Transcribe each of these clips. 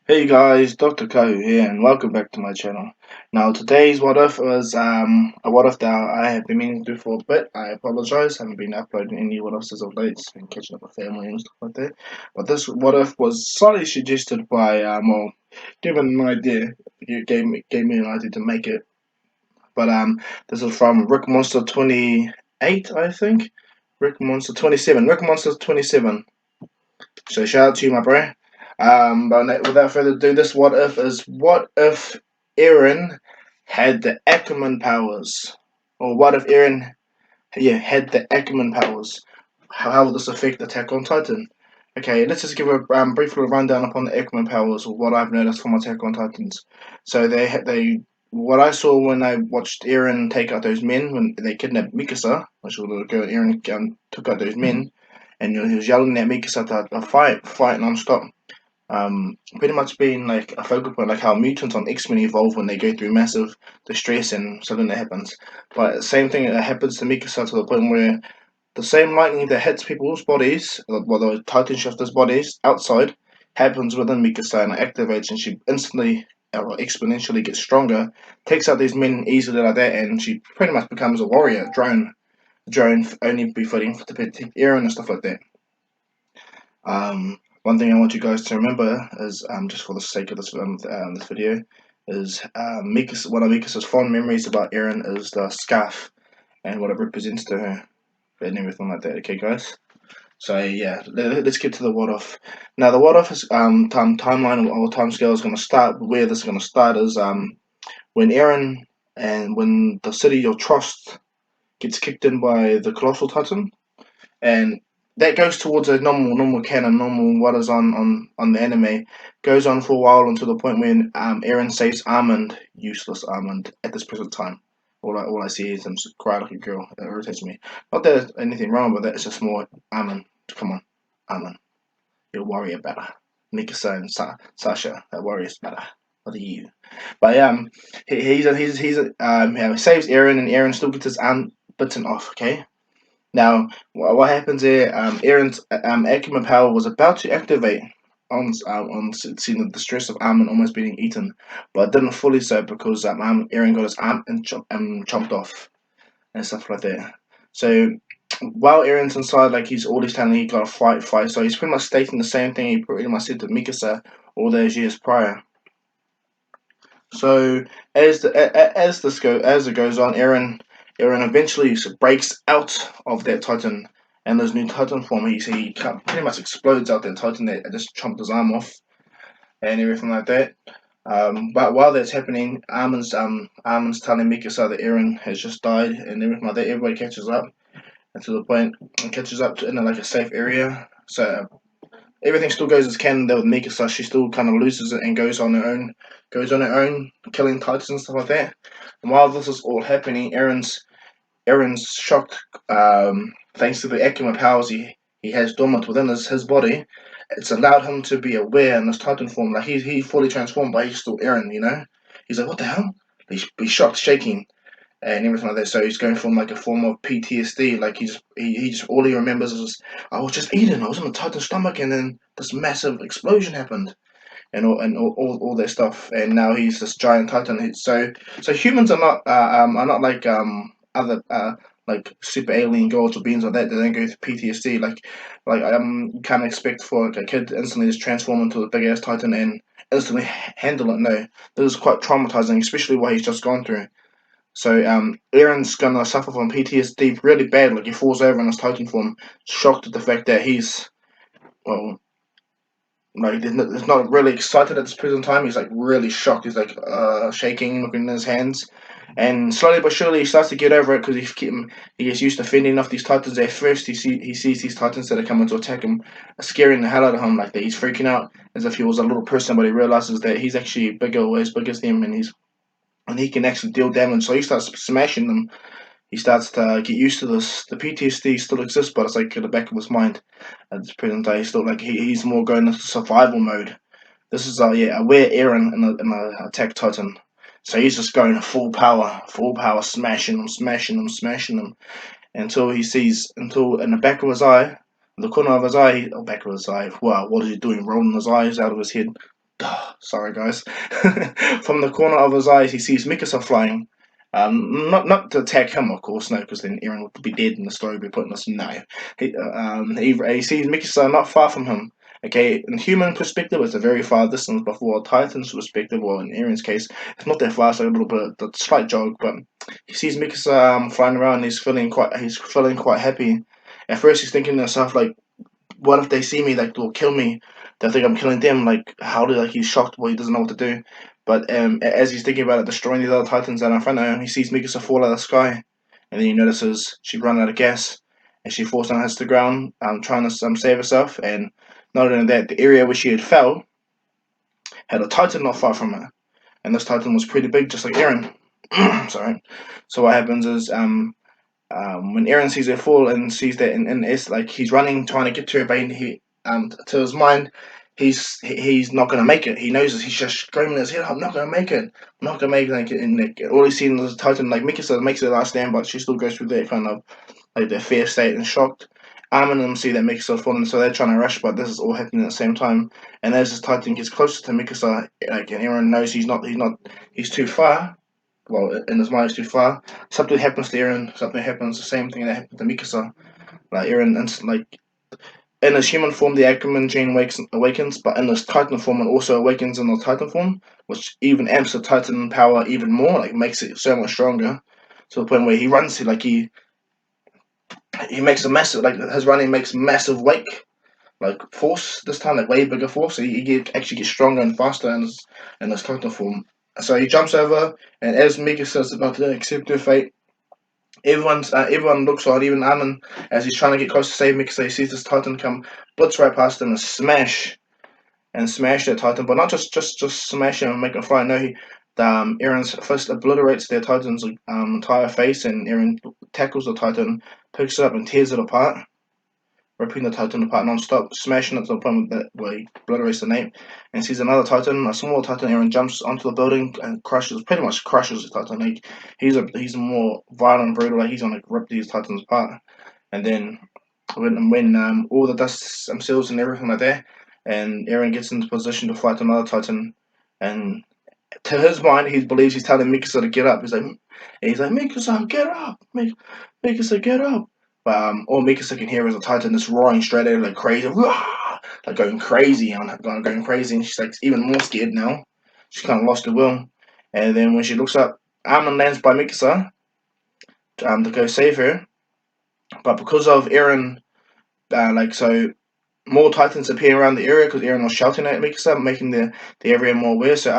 Hey guys, Dr. Kahu here, and welcome back to my channel. Now, today's what if was a what if that I have been meaning to do for a bit. I apologize, haven't been uploading any what ifs as of late, been catching up with family and stuff like that. But this what if was slightly suggested by given an idea, you gave me an idea to make it. But this is from Rick Monster 28, I think. Rick Monster 27. Rick Monster 27. So shout out to you, my bro. But without further ado, this what if is what if Eren had the Ackerman powers, or what if Eren, yeah, had the Ackerman powers? How will this affect Attack on Titan? Okay, let's just give a brief little rundown upon the Ackerman powers, or what I've noticed from Attack on Titans. So they what I saw when I watched Eren take out those men when they kidnapped Mikasa, which was a little girl. Eren took out those men, and he was yelling at Mikasa to fight non-stop. Pretty much being like a focal point, like how mutants on X-Men evolve when they go through massive distress and something that happens. But same thing that happens to Mikasa to the point where the same lightning that hits people's bodies, well, the Titan shifters' bodies outside, happens within Mikasa and activates, and she instantly or exponentially gets stronger, takes out these men easily like that, and she pretty much becomes a warrior, drone only befitting to protect Eren and stuff like that. One thing I want you guys to remember is, just for the sake of this video, is Mikasa, one of Mikasa's fond memories about Eren is the scarf and what it represents to her and everything like that. Okay, guys. So yeah, let's get to the what if. Now the what if is timeline or time scale is going to start. Where this is going to start is when Eren and when the city of Trost gets kicked in by the Colossal Titan, and that goes towards a normal canon, normal what is on the anime. Goes on for a while until the point when Eren saves Armand, useless Armand, at this present time. All I see is him cry like a girl. It irritates me. Not that there's anything wrong with that. It's just more Armand. Come on, Armand. You're a warrior better. Mikasa and Sasha, that warrior's better. What are you? But he saves Eren, and Eren still gets his arm bitten off. Okay. Now, what happens here? Eren's Ackerman power was about to activate on seeing the distress of Armin almost being eaten, but it didn't fully so because Eren got his arm chomped off and stuff like that. So while Eren's inside, like he's always telling he got to fight. So he's pretty much stating the same thing he pretty much said to Mikasa all those years prior. So as it goes on, Eren eventually breaks out of that Titan, and this new Titan form. He pretty much explodes out that Titan that just chomped his arm off and everything like that. But while that's happening, Armin's telling Mikasa that Eren has just died and everything like that. Everybody catches up, and to the point, and catches up in like a safe area. So everything still goes as canon there with Mikasa. She still kind of loses it and goes on her own, killing titans and stuff like that. And while this is all happening, Eren's shocked, thanks to the Ackerman powers he has dormant within his body. It's allowed him to be aware in this Titan form. Like he fully transformed, but he's still Eren. You know, he's like, what the hell? He's shocked, shaking, and everything like that. So he's going from like a form of PTSD. Like he just all he remembers is I was just eating. I was in a Titan stomach, and then this massive explosion happened, and all that stuff. And now he's this giant Titan. So humans are not like other like super alien gods or beings like that. They don't go through PTSD. You can't expect for like, a kid to instantly just transform into a big ass Titan and instantly handle it. No, this is quite traumatizing, especially what he's just gone through. So Eren's gonna suffer from PTSD really bad. Like he falls over in his Titan form, shocked at the fact that he's well, like he's not really excited at this present time. He's like really shocked. He's like shaking, looking in his hands, and slowly but surely he starts to get over it because he gets used to fending off these Titans. At first, he sees these Titans that are coming to attack him, scaring the hell out of him. Like that, he's freaking out as if he was a little person, but he realizes that he's actually bigger, or as big as him, and he can actually deal damage. So he starts smashing them. He starts to get used to this. The PTSD still exists, but it's like in the back of his mind at this present day. He's still like he's more going into survival mode. This is aware Eren in a attack Titan. So he's just going full power, smashing them until he sees until in the back of his eye, in the corner of his eye, back of his eye. Wow, what is he doing? Rolling his eyes out of his head. Sorry, guys. From the corner of his eyes, he sees Mikasa flying. Not to attack him, of course, no, because then Eren would be dead and the story would be pointless. No, he sees Mikasa not far from him. Okay, in human perspective, it's a very far distance, but for a Titan's perspective, or in Eren's case, it's not that far. So a little bit, a slight jog, but he sees Mikasa flying around. And he's feeling quite happy. At first, he's thinking to himself like, what if they see me, like they'll kill me? They think I'm killing them. Like how do like he's shocked, but he doesn't know what to do. But as he's thinking about it, destroying these other titans that are in front of him, he sees Mikasa fall out of the sky, and then he notices she's run out of gas, and she falls down, hits the ground, trying to save herself. And not only that, the area where she had fell had a titan not far from her, and this titan was pretty big, just like Eren. Sorry. So what happens is when Eren sees her fall and sees that, and it's like he's running, trying to get to her, but to his mind, he's not gonna make it. He knows this. He's just screaming in his head, "I'm not gonna make it. I'm not gonna make it." And like, all he's seen is Titan. Like Mikasa makes it last stand, but she still goes through that kind of like their fear state and shocked. Armin and them see that Mikasa's fallen, so they're trying to rush, but this is all happening at the same time. And as this Titan gets closer to Mikasa, like and Eren knows he's too far. Well, in his mind, it's too far. Something happens to Eren. Something happens. The same thing that happened to Mikasa. Like Eren, like in his human form, the Ackerman gene awakens, but in his Titan form, it also awakens in the Titan form, which even amps the Titan power even more. Like makes it so much stronger, to the point where he runs. Like he makes a massive. Like his running makes massive wake. Like force this time, like way bigger force. So actually gets stronger and faster in his Titan form. So he jumps over, and as Mikasa is about to accept her fate, everyone looks on, even Ammon, as he's trying to get close to save me because he sees this Titan come blitz right past him and smash that Titan, but not just smash him and make him fly. No, Eren's fist obliterates their Titan's entire face, and Eren tackles the Titan, picks it up and tears it apart, ripping the Titan apart non-stop, smashing it to the point where he obliterates the name, and sees another Titan, a smaller Titan. Eren jumps onto the building and pretty much crushes the Titan. Like he's more violent and brutal. Like he's gonna rip these Titans apart. And then when all the dust settles and everything like that, and Eren gets into position to fight another Titan, and to his mind, he believes he's telling Mikasa to get up. He's like, Mikasa, get up, Mikasa, get up. But all Mikasa can hear is a Titan just roaring straight at her like crazy, Rah! Like going crazy going crazy, and she's like even more scared now. She's kind of lost her will. And then when she looks up, Armin lands by Mikasa to go save her. But because of Eren, so more Titans appear around the area because Eren was shouting at Mikasa, making the area more aware. So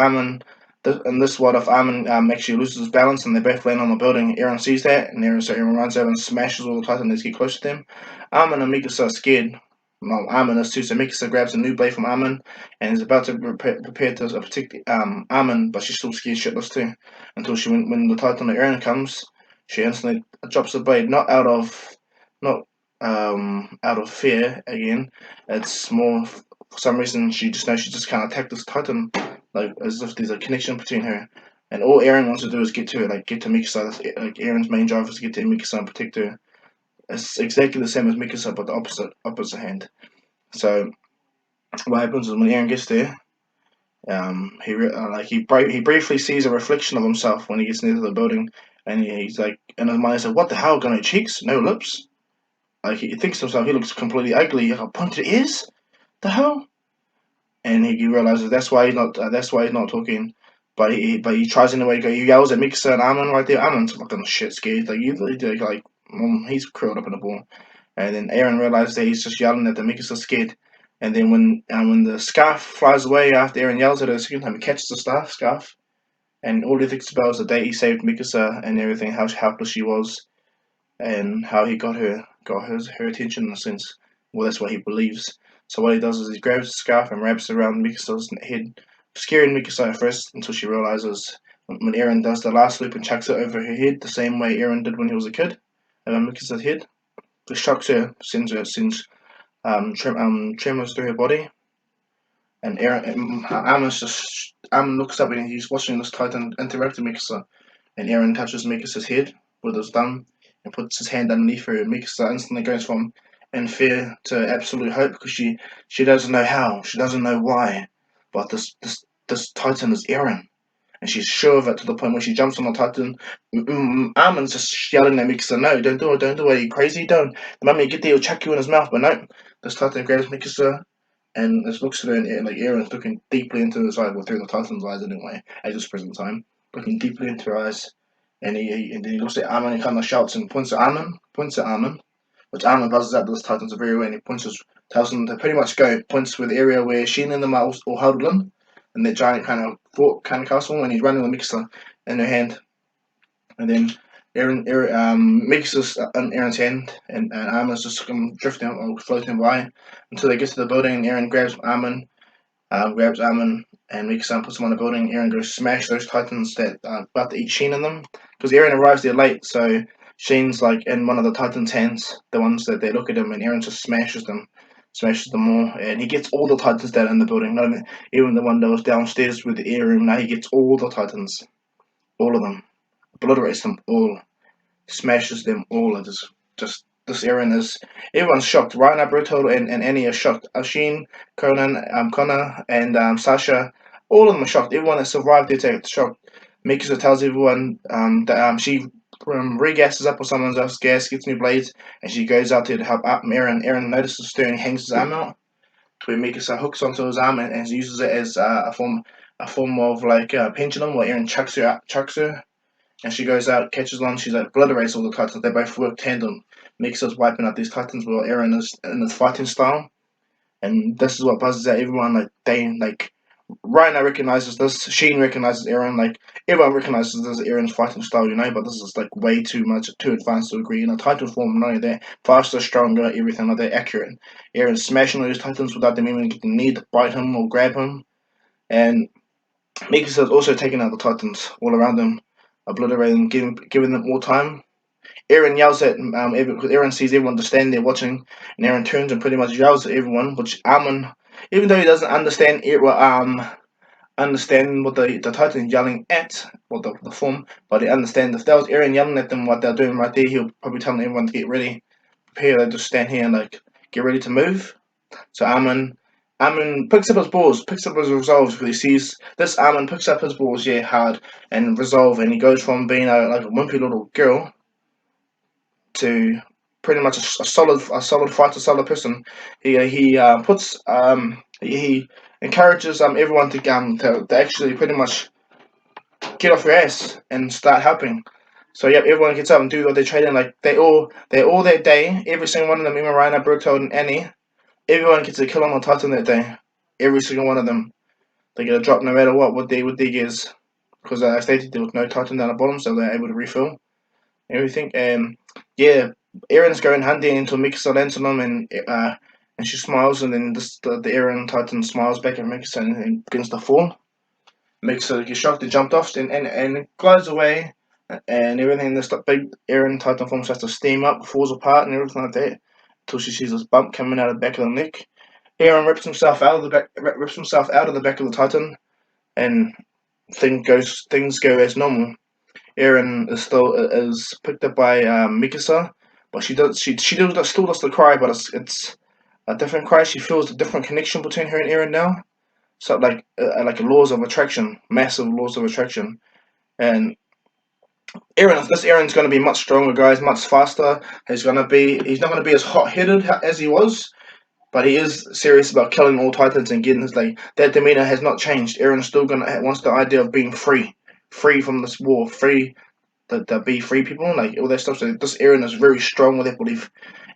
in this what if Armin actually loses his balance and they both land on the building. Eren sees that, and Eren runs over and smashes all the Titans as they get close to them. Armin and Mikasa are scared. Well, Armin is too, so Mikasa grabs a new blade from Armin and is about to prepare to protect Armin, but she's still scared shitless too. Until when the Titan of Eren comes, she instantly drops the blade, not out of fear again. It's more for some reason she just knows she just can't attack this Titan, like as if there's a connection between her. And all Eren wants to do is get to her, like get to Mikasa. Like Eren's main drive is to get to Mikasa and protect her. It's exactly the same as Mikasa, but the opposite hand. So what happens is when Eren gets there, he briefly sees a reflection of himself when he gets near to the building, and he's like in his mind, he's like, "What the hell? Got no cheeks, no lips?" Like he thinks to himself, he looks completely ugly. Like pointed ears, the hell? And he realizes that's why he's not. That's why he's not talking. But he tries anyway. He yells at Mikasa and Armin right there. Armin's fucking shit scared. He's curled up in a ball. And then Eren realizes that he's just yelling at the Mikasa scared. And then when the scarf flies away after Eren yells at her a second time, he catches the scarf. And all he thinks about is the day he saved Mikasa and everything, how helpless she was, and how he got her attention in a sense. Well, that's what he believes. So what he does is he grabs the scarf and wraps it around Mikasa's head, scaring Mikasa at first until she realizes when Eren does the last loop and chucks it over her head, the same way Eren did when he was a kid, around Mikasa's head. This shocks her, sends tremors through her body, and Armin looks up and he's watching this Titan interact with Mikasa, and Eren touches Mikasa's head with his thumb and puts his hand underneath her. Mikasa instantly goes from in fear to absolute hope because she doesn't know how, she doesn't know why. but this Titan is Eren. And she's sure of it to the point where she jumps on the Titan. Armin's just yelling at Mikasa, no, don't do it, are you crazy? Don't. The moment you get there, he'll chuck you in his mouth. But no, this Titan grabs Mikasa and just looks at her, and like Eren's looking deeply into his eyes, well, through the Titan's eyes anyway, at this present time, looking deeply into her eyes. And and then he looks at Armin and kind of shouts and points at Armin, which Armin buzzes out to this Titan's very way, and he tells them to pretty much go, points with the area where Sheen and them are all huddled in that giant kind of fort kind of castle, and he's running with Mikasa in her hand, and then Mikasa's in Eren's hand, and Armin's just drifting or floating by until they get to the building, and Eren grabs Armin and Mikasa puts him on the building. Eren goes smash those Titans that are about to eat Sheen in them, because Eren arrives there late, so Sheen's like in one of the Titans' hands, the ones that they look at him, and Eren just smashes them all, and he gets all the Titans down in the building, not even the one that was downstairs with the air room. Now he gets all the Titans, all of them, obliterates them all, smashes them all. It is just this Eren is everyone's shocked. Ryan Bertold and Annie are shocked. Ashin, Conan, Connor, and Sasha, all of them are shocked. Everyone that survived the attack is shocked. Mikasa tells everyone that she regasses up with someone else's gas, gets new blades, and she goes out there to help up Eren. Eren notices her and hangs his arm out, where Mikasa hooks onto his arm and uses it as a form of like a pendulum, where Eren chucks her, and she goes out, catches on, she's like obliterates all the Titans. They both work tandem. Mikasa's wiping out these Titans while Eren is in his fighting style. And this is what buzzes out everyone. Ryan recognizes this, Sheen recognizes Eren, like everyone recognizes this as Eren's fighting style, but this is like way too much, too advanced to agree. In a Titan form, not only that, faster, stronger, everything like that, accurate. Eren's smashing those Titans without them even getting the need to bite him or grab him. And Mikasa's also taking out the Titans all around them, obliterating, giving them more time. Eren yells at because Eren sees everyone just standing there watching, and Eren turns and pretty much yells at everyone. Which Armin, even though he doesn't understand understand what the Titan's yelling at, or the form, but he understands if that was Eren yelling at them what they're doing right there, he'll probably tell everyone to get ready, prepare, they just stand here and like get ready to move. So Armin picks up his balls, picks up his resolves, because he sees this Armin picks up his balls, hard, and resolve, and he goes from being like a wimpy little girl to pretty much a solid fighter, solid person. He encourages everyone to actually pretty much get off your ass and start helping. So everyone gets up and do what they're trading. Like they all that day, every single one of them, even Ryan, Bertold, and Annie, everyone gets a kill on the Titan that day. Every single one of them, they get a drop no matter what they is, because I stated there was no Titan down the bottom, so they're able to refill everything. And Eren's going hunting until Mikasa lands on him, and she smiles, and then the Eren Titan smiles back at Mikasa and begins to fall. Mikasa gets shocked and jumped off, and glides away, and everything. This big Eren Titan form starts to steam up, falls apart, and everything like that, until she sees this bump coming out of the back of the neck. Eren rips himself out of the back of the Titan, and things go as normal. Eren is picked up by Mikasa, but she still does the cry, but it's a different cry. She feels a different connection between her and Eren now. So like laws of attraction, massive laws of attraction, and Eren's going to be much stronger, guys, much faster. He's not going to be as hot headed as he was, but he is serious about killing all Titans and getting his that demeanor has not changed. Eren's still wants the idea of being free from this war, free to be free people, like all that stuff. So this Eren is very strong with that belief,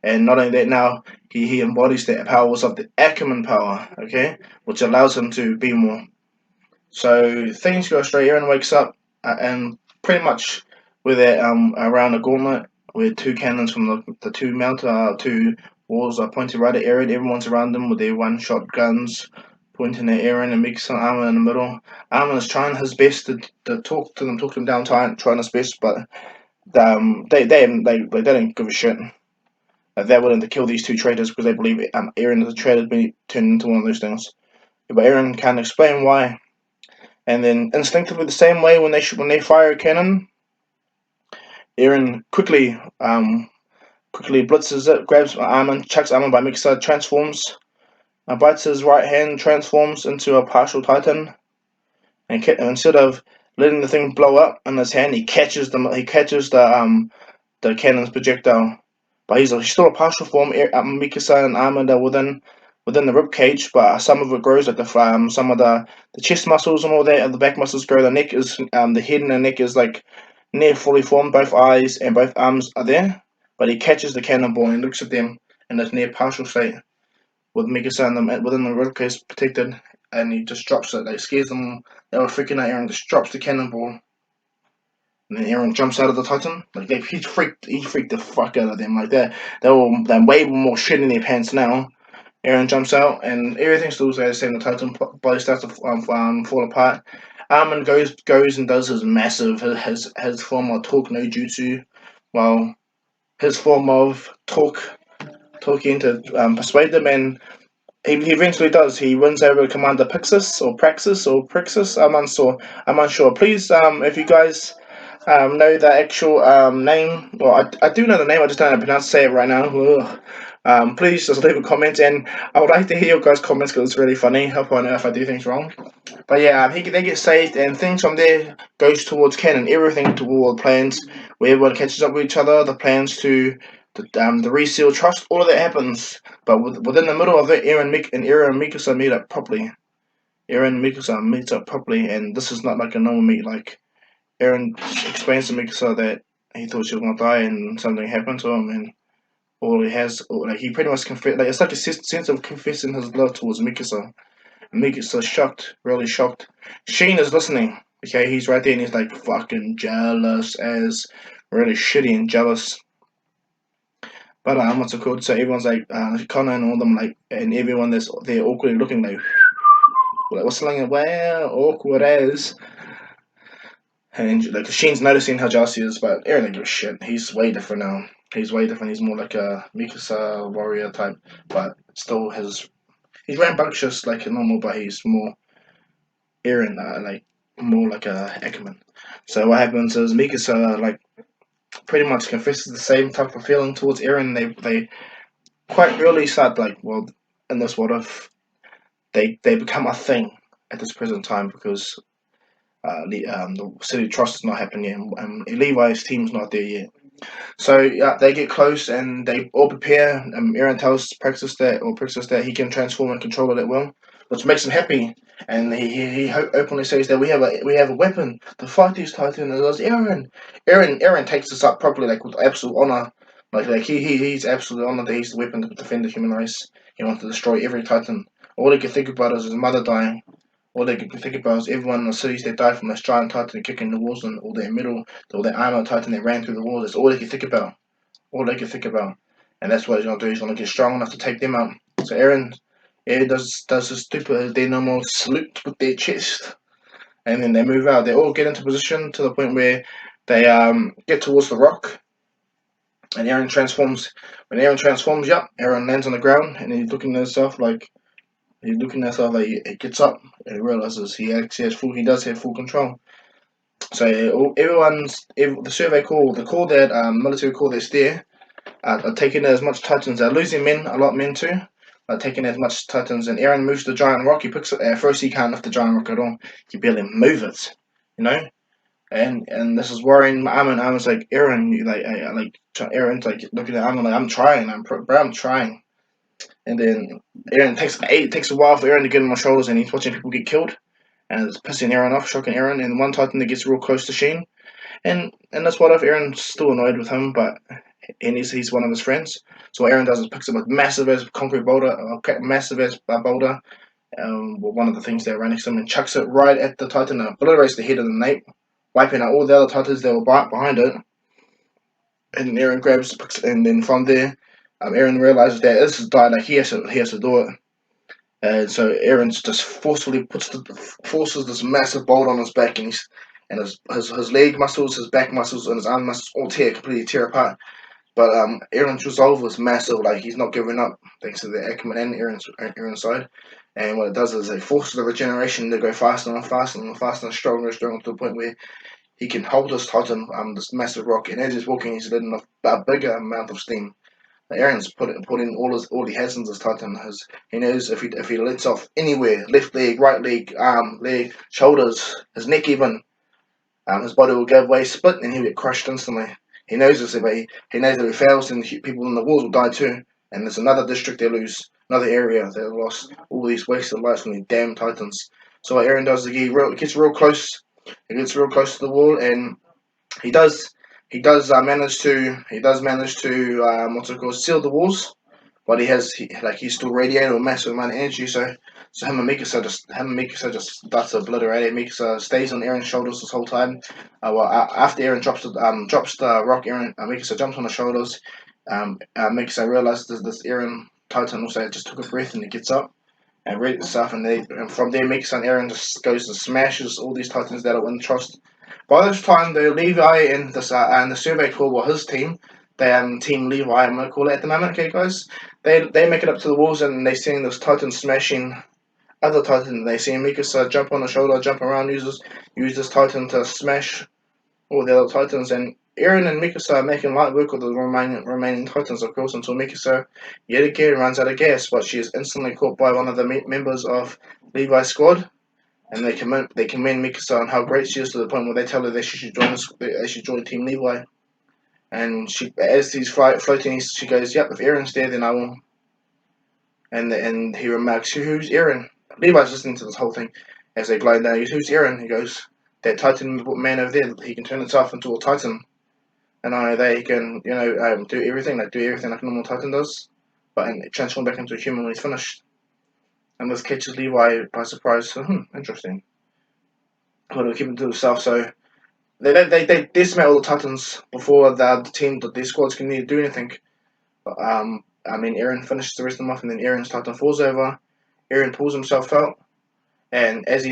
and not only that, now he embodies the powers of the Ackerman power, okay, which allows him to be more. So things go straight. Eren wakes up and pretty much with that around a gauntlet with two cannons from the two walls are pointed right at Eren. Everyone's around them with their one-shot guns pointing at Eren, and makes Armin in the middle. Armin is trying his best to talk to them down, trying his best, but they don't give a shit. They're willing to kill these two traitors because they believe Eren is a traitor, being turned into one of those things. But Eren can't explain why. And then instinctively, the same way when they fire a cannon, Eren quickly blitzes it, grabs Armin, chucks Armin by Mikasa, transforms, bites his right hand, transforms into a partial Titan, and instead of letting the thing blow up in his hand, he catches the cannon's projectile. But he's still a partial form. Mikasa and Armand are within the rib cage, but some of it grows, like some of the chest muscles and all that, and the back muscles grow. The neck is the head and the neck is like near fully formed. Both eyes and both arms are there, but he catches the cannonball and looks at them in this near partial state with Mikasa and them within the rib cage protected, and he just drops it. Like scares them. They were freaking out. Eren just drops the cannonball. And then Eren jumps out of the Titan. Like he freaked the fuck out of them. Like they're way more shit in their pants now. Eren jumps out, and everything still stays the same. The Titan body starts to fall apart. Armin goes and does his massive his form of talk no jutsu, while his form of talking to persuade them, and he eventually does. He wins over Commander Pixis or Praxis or Prixis. I'm unsure. Please, if you guys know the actual name. Well, I do know the name. I just don't know how to pronounce. Say it right now. Ugh. Please just leave a comment, and I would like to hear your guys' comments because it's really funny. Help I know if I do things wrong. But yeah, they get saved, and things from there goes towards canon. Everything toward plans where everyone catches up with each other. The plans to the reseal Trost. All of that happens, but within the middle of it, Eren and Mikasa meet up properly. Eren and Mikasa meet up properly, and this is not like a normal meet. Like Eren explains to Mikasa that he thought she was gonna die, and something happened to him, and all he has, like he pretty much confess, like it's like a sense of confessing his love towards Mikasa. And Mikasa's shocked, really shocked. Sheen is listening. Okay, he's right there, and he's like fucking jealous as really shitty and jealous. But what's it called? So everyone's like Connor and all them like, and everyone they're awkwardly looking like what's something well awkward as. And like Sheen's noticing how jealous he is, but Eren don't give a shit. He's way different now. He's way different. He's more like a Mikasa warrior type, but still he's rambunctious like normal, but he's more Eren, like more like a Ackerman. So what happens is Mikasa like pretty much confesses the same type of feeling towards Eren. They quite early start like, well, in this what if they become a thing at this present time because the city trust is not happening yet, and Levi's team's not there yet. So yeah, they get close and they all prepare. Eren tells Praxis that he can transform and control it at will, which makes him happy. And he openly says that we have a weapon to fight these Titans. And it was Eren takes this up properly, like with absolute honor. Like he's absolutely honored that he's the weapon to defend the human race. He wants to destroy every Titan. All he can think about is his mother dying. All they can think about is everyone in the cities that died from this giant Titan kicking the walls and all their metal, all their armor Titan that ran through the walls. That's all they can think about. All they can think about. And that's what he's gonna do. He's gonna get strong enough to take them out. So Eren does his stupid their normal salute with their chest. And then they move out. They all get into position to the point where they get towards the rock. And Eren transforms. When Eren transforms, yep, Eren lands on the ground and he's looking at himself like he gets up and he realizes he actually he does have full control. So the survey call, the call that military call that's there, are taking as much Titans. They're losing men, a lot of men too. Taking as much Titans, and Eren moves the giant rock. He picks it. At first, he can't lift the giant rock at all. He barely move it, you know. And this is worrying Armin. Armin's like Eren, Eren's like looking at Armin like I'm trying. I'm trying. And then it takes a while for Eren to get on my shoulders, and he's watching people get killed, and it's pissing Eren off, shocking Eren. And one Titan that gets real close to Sheen, and that's what if Eren's still annoyed with him, but and he's one of his friends. So what Eren does is picks up a massive as concrete boulder, one of the things that ran next to him, and chucks it right at the Titan and obliterates the head of the nape, wiping out all the other Titans that were behind it. And Eren and then from there, Eren realizes that this is dying, like he has to do it. And so Eren just forcefully forces this massive bolt on his back, and his leg muscles, his back muscles, and his arm muscles all completely tear apart. But Eren's resolve was massive. Like he's not giving up, thanks to the Ackerman and Eren's side. And what it does is it forces the regeneration to go faster and faster and faster and stronger and stronger to the point where he can hold this Titan, this massive rock. And as he's walking, he's letting off a bigger amount of steam. Eren's put in all he has in his Titan. He knows if he lets off anywhere, left leg, right leg, arm, leg, shoulders, his neck even, his body will give way, split, and he'll get crushed instantly. He knows this, but he knows that if he fails, then people in the walls will die too. And there's another district they lose, another area they lost. All these wasted lives from these damn Titans. So what Eren does is he gets real close. He gets real close to the wall, and he does manage to what's it called, seal the walls, but he's still radiating a massive amount of energy. So him and Mikasa just starts to obliterate it. Mikasa stays on Eren's shoulders this whole time. After Eren drops the rock, Mikasa jumps on the shoulders. Mikasa realizes this Eren Titan also just took a breath and he gets up and read stuff, and from there Mikasa and Eren just goes and smashes all these Titans that are in Trost. By this time, the Levi and the Survey Corps were his team. They Team Levi, I'm gonna call it at the moment. Okay, guys. They make it up to the walls and they see this Titan smashing other Titan. They see Mikasa jump on the shoulder, jump around, use this Titan to smash all the other Titans. And Eren and Mikasa are making light work of the remaining Titans, of course, until Mikasa yet again runs out of gas. But she is instantly caught by one of the members of Levi's squad, and they commend Mikasa on how great she is, to the point where they tell her that she should join Team Levi. And as he's floating, she goes, "Yep, if Eren's there, then I will." And he remarks, "Who's Eren?" Levi's listening to this whole thing as they glide down. Who's Eren? He goes, "That Titan man over there. He can turn itself into a Titan, and I know they can, do everything. Like a normal Titan does, but and transform back into a human when he's finished." And this catches Levi by surprise. So, interesting. But he'll keep him to himself. So they decimate all the Titans before the team, their squads can do anything. But, Eren finishes the rest of them off, and then Eren's Titan falls over. Eren pulls himself out, and he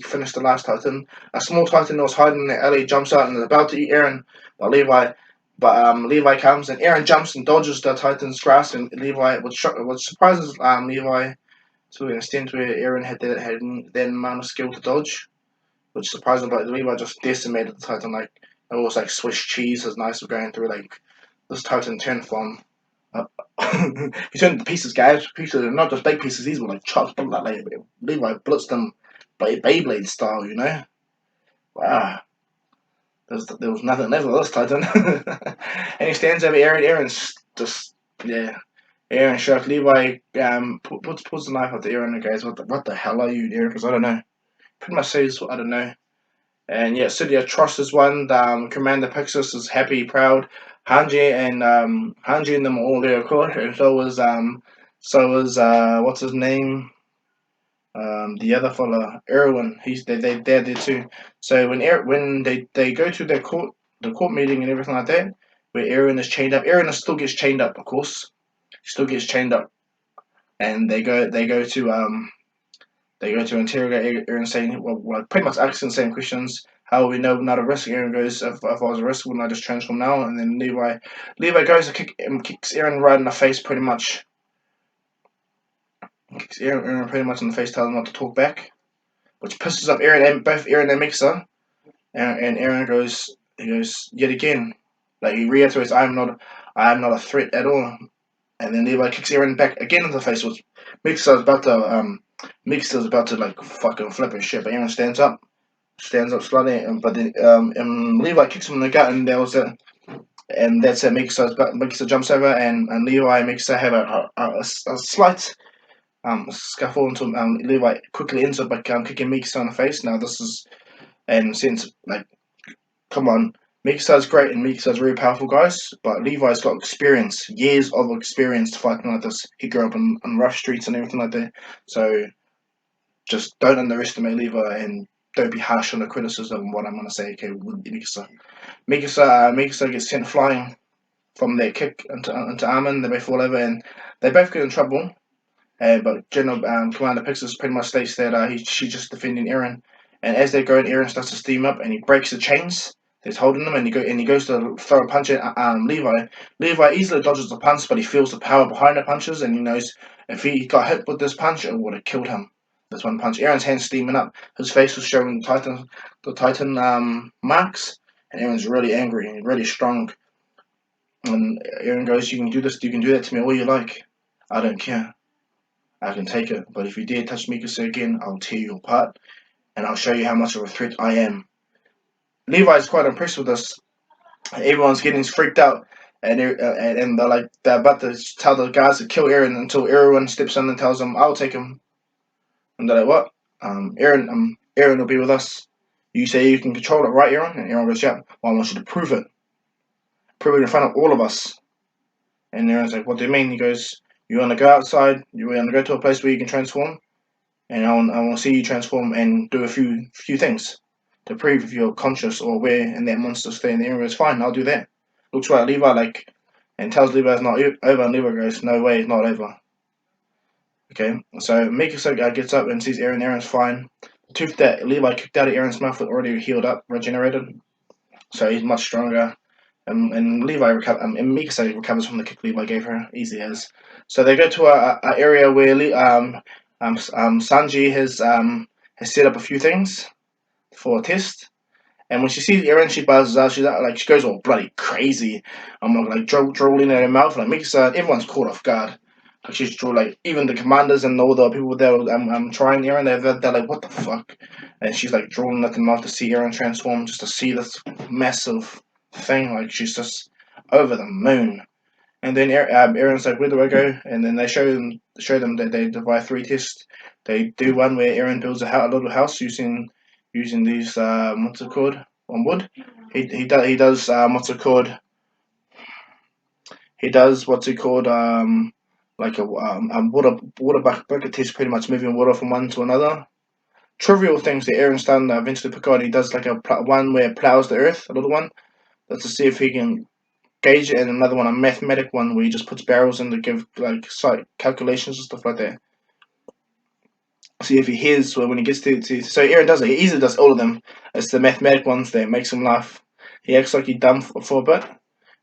finished the last Titan. A small Titan that was hiding in the alley jumps out and is about to eat Eren, but Levi comes, and Eren jumps and dodges the Titan's grasp, and which surprises Levi to an extent where Eren had that amount of skill to dodge, which surprised him. But Levi just decimated the Titan like it was like Swiss cheese. His knives were going through. Like this Titan turned from he turned to pieces, guys. Pieces, not just big pieces. These were like chopped, like Levi blitzed them by Beyblade style. Wow. There was nothing left of this Titan. And he stands over Eren. Eren's just, yeah. Eren shocked. Levi puts the knife up to Eren and goes, "What the hell are you, Eren?" Because I don't know. Pretty much says, "I don't know." And yeah, City of Trost is one. Commander Pixis is happy, proud. Hanji and them are all there, of course. And what's his name? The other fella, Erwin. They're there too. So when they go to the court meeting and everything like that, where Eren is chained up, still gets chained up, of course. He still gets chained up, and they go to interrogate Eren, saying, well, pretty much asking the same questions. How will we know we're not a risk? Eren goes, if I was a risk, wouldn't I just transform now? And then Levi goes and kicks Eren right in the face, pretty much. Kicks Eren pretty much in the face, tells him not to talk back, which pisses up both Eren and Mikasa. And Eren he goes, yet again, like he reiterates, I am not a threat at all. And then Levi kicks Eren back again in the face, which Mikasa's about to like fucking flip his shit, but Eren stands up slightly, but then Levi kicks him in the gut, and that was it. And that's it. Mikasa jumps over, and Levi and Mikasa have a slight scuffle until Levi quickly ends up by kicking Mikasa in the face. Now this is, and since like, come on, Mikasa's great and Mikasa's very powerful, guys, but Levi's got years of experience fighting like this. He grew up on rough streets and everything like that, so just don't underestimate Levi and don't be harsh on the criticism of what I'm gonna say. Okay, with Mikasa. Mikasa gets sent flying from their kick into Armin. They both fall over and they both get in trouble. But General Commander Pixis pretty much states that she's just defending Eren. And as they're going, Eren starts to steam up and he breaks the chains that's holding him, and he goes to throw a punch at Levi. Levi easily dodges the punch, but he feels the power behind the punches, and he knows if he got hit with this punch, it would have killed him. This one punch. Eren's hands steaming up. His face was showing the Titan marks, and Eren's really angry and really strong. And Eren goes, "You can do this. You can do that to me all you like. I don't care. I can take it. But if you dare touch Mikasa again, I'll tear you apart, and I'll show you how much of a threat I am." Levi's quite impressed with this. Everyone's getting freaked out, and they're about to tell the guys to kill Eren until everyone steps in and tells them, "I'll take him." And they're like, "What? Eren will be with us. You say you can control it, right, Eren?" And Eren goes, "Yeah. Well, I want you to prove it. Prove it in front of all of us." And Eren's like, "What do you mean?" He goes, "You want to go outside? You want to go to a place where you can transform? And I want to see you transform and do a few things to prove if you're conscious or aware and that monster stay in the area is fine. I'll do that." Looks right at Levi and tells Levi it's not over, and Levi goes, "No way, it's not over." Okay, so Mikasa gets up and sees Eren. Eren's fine. The tooth that Levi kicked out of Eren's mouth was already healed up, regenerated, so he's much stronger. And Mikasa recovers from the kick Levi gave her, easy as. So they go to a area where Sanji has set up a few things for a test. And when she sees Eren, she buzzes out. She goes all bloody crazy. I'm like drooling in her mouth. Like Mikasa, everyone's caught off guard. Like she's even the commanders and all the people there. I'm trying Eren. They're like, what the fuck? And she's like drooling at the mouth to see Eren transform, just to see this massive thing. Like she's just over the moon. And then Eren's like, "Where do I go?" And then they show them that they divide three tests. They do one where Eren builds a little house using these what's it called, on wood. He does what's it called? He does what's it called, like a water bucket test, pretty much moving water from one to another. Trivial things that Eren's done eventually pick on. He does like one where it plows the earth, a little one. That's to see if he can gauge it, and another one, a mathematic one, where he just puts barrels in to give like site calculations and stuff like that. See if he hears when he gets to. So Eren does it. He easily does all of them. It's the mathematic ones that makes him laugh. He acts like he's dumb for a bit,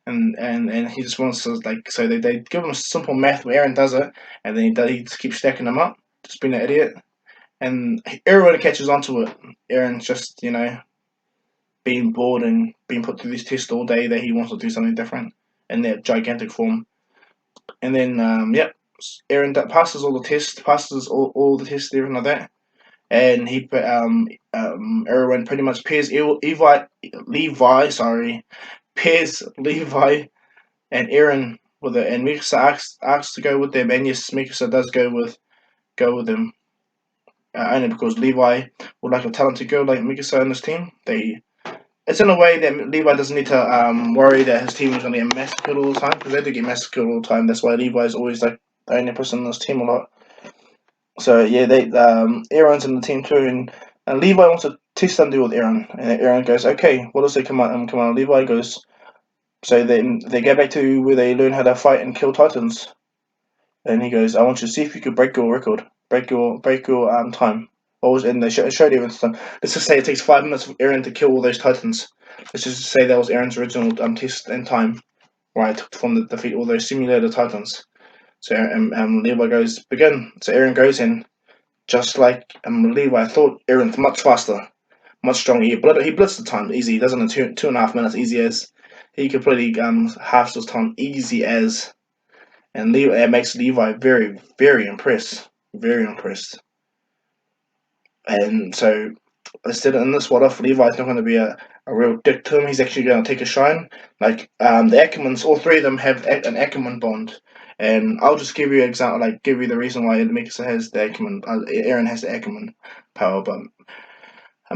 and he just wants to like. So they give him a simple math where Eren does it, and then he just keeps stacking them up, just being an idiot. And everyone catches onto it. Eren's just being bored and being put through this test all day that he wants to do something different in that gigantic form. And then yep, Eren passes all the tests, passes all the tests, everything like that. And Erwin pretty much pairs pairs Levi and Eren with it, and Mikasa asks to go with them, and yes, Mikasa does go with them, only because Levi would like a talented girl like Mikasa on his team. It's in a way that Levi doesn't need to worry that his team is going to get massacred all the time, because they do get massacred all the time. That's why Levi is always like the only person on his team a lot. So yeah, Aaron's in the team too, and Levi wants to test something with Aaron, and Aaron goes, "Okay, what does they come on?" Levi goes, so they go back to where they learn how to fight and kill titans, and he goes, "I want you to see if you could break your record, break your time." And they showed Aaron's time. Let's just say it takes 5 minutes for Aaron to kill all those titans. Let's just say that was Aaron's original test and time, right, from the defeat all those simulated titans. So Levi goes, "Begin." So Aaron goes in. Just like Levi, I thought Eren's much faster, much stronger. He blitzed the time easy. He does it in 2.5 minutes, easy as. He completely halves his time, easy as. And it makes Levi very, very impressed. Very impressed. And so, instead in this, what if Levi's not going to be a real dick to him? He's actually going to take a shine. Like the Ackermans, all three of them have an Ackerman bond. And I'll just give you an example, like give you the reason why Mikasa has the Ackerman, Eren has the Ackerman power. But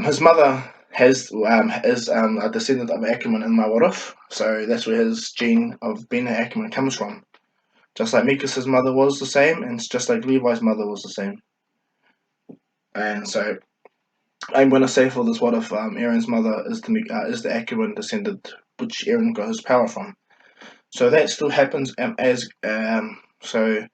his mother is a descendant of Ackerman in my what if, so that's where his gene of being an Ackerman comes from. Just like Mikasa's mother was the same, and just like Levi's mother was the same. And so I'm going to say for this what if Eren's mother is the Ackerman descendant, which Eren got his power from. So that still happens so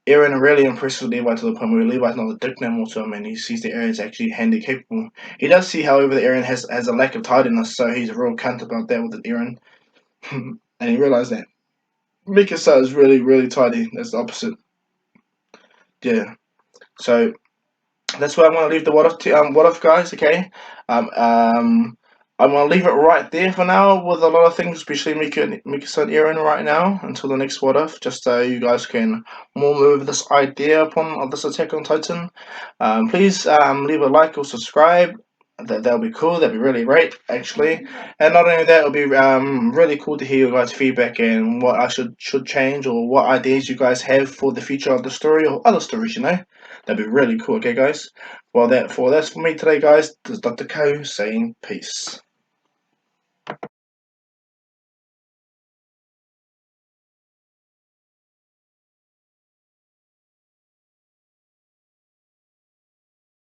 Eren really impresses Levi to the point where Levi's not a dick no more to him, and he sees that Eren's actually handy capable. He does see, however, that Eren has a lack of tidiness, so he's a real cunt about that with Eren. And he realized that Mikasa is really, really tidy. That's the opposite. Yeah. So that's where I'm going to leave the what if guys. Okay. Um, um, I'm gonna leave it right there for now with a lot of things, especially Mikasa and Eren right now until the next what if, just so you guys can more move this idea upon of this Attack on Titan. Please leave a like or subscribe. That'll be cool. That'd be really great, actually. And not only that, it'll be really cool to hear your guys' feedback and what I should change or what ideas you guys have for the future of the story or other stories. That'd be really cool. Okay, guys. Well, that's for me today, guys. This is Dr. Ko saying peace.